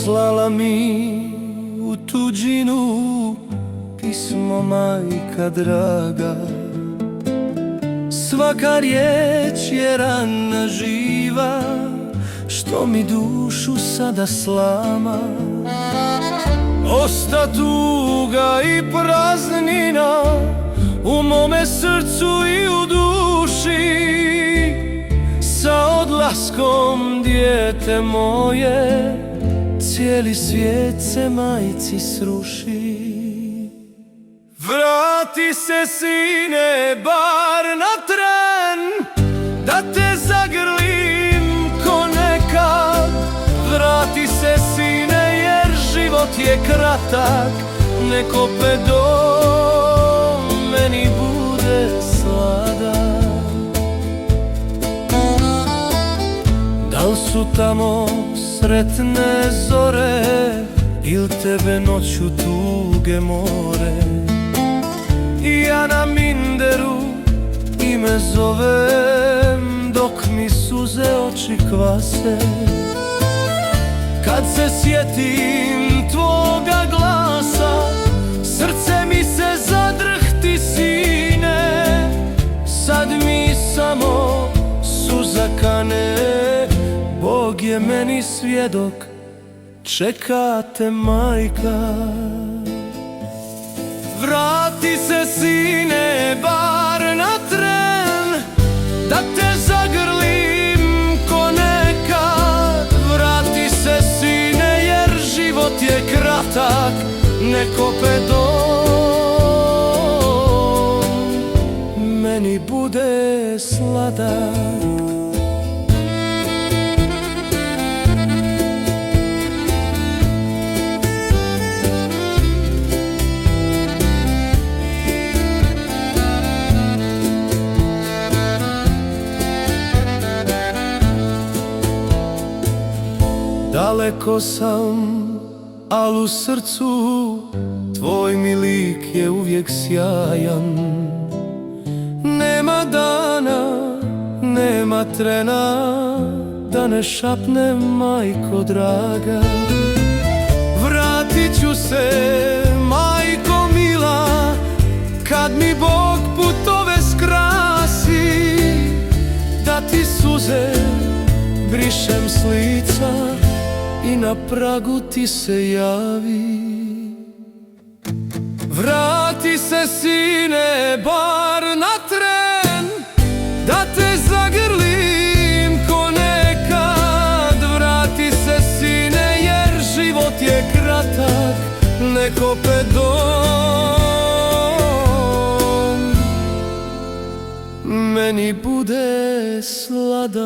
Poslala mi u tuđinu pismo, majka draga. Svaka riječ je rana živa, što mi dušu sada slama. Osta tuga i praznina u mome srcu i u duši. Sa odlaskom dijete moje, cijeli svijet se majci sruši. Vrati se sine bar na tren, da te zagrlim ko nekad. Vrati se sine jer život je kratak, nek opet dom meni bude sladak. Dal su tamo sretne zore, il tebe noću tuge more. Ja na minderu ime zovem, dok mi suze oči kvase. Kad se sjetim tvoga glasa, srce mi se zadrhti sine. Sad mi samo suza kane, Bog je meni svjedok, čeka te majka. Vrati se sine bar na tren, da te zagrlim ko nekad. Vrati se sine jer život je kratak, nek opet dom meni bude sladak. Daleko sam, al u srcu tvoj mi lik je uvijek sjajan. Nema dana, nema trena, da ne šapnem majko draga. Vratit ću se, majko mila, kad mi Bog putove skrasi. Da ti suze brišem s lica i na pragu ti se javi. Vrati se sine bar na tren, da te zagrlim ko nekad. Vrati se sine jer život je kratak, nek opet dom meni bude sladak.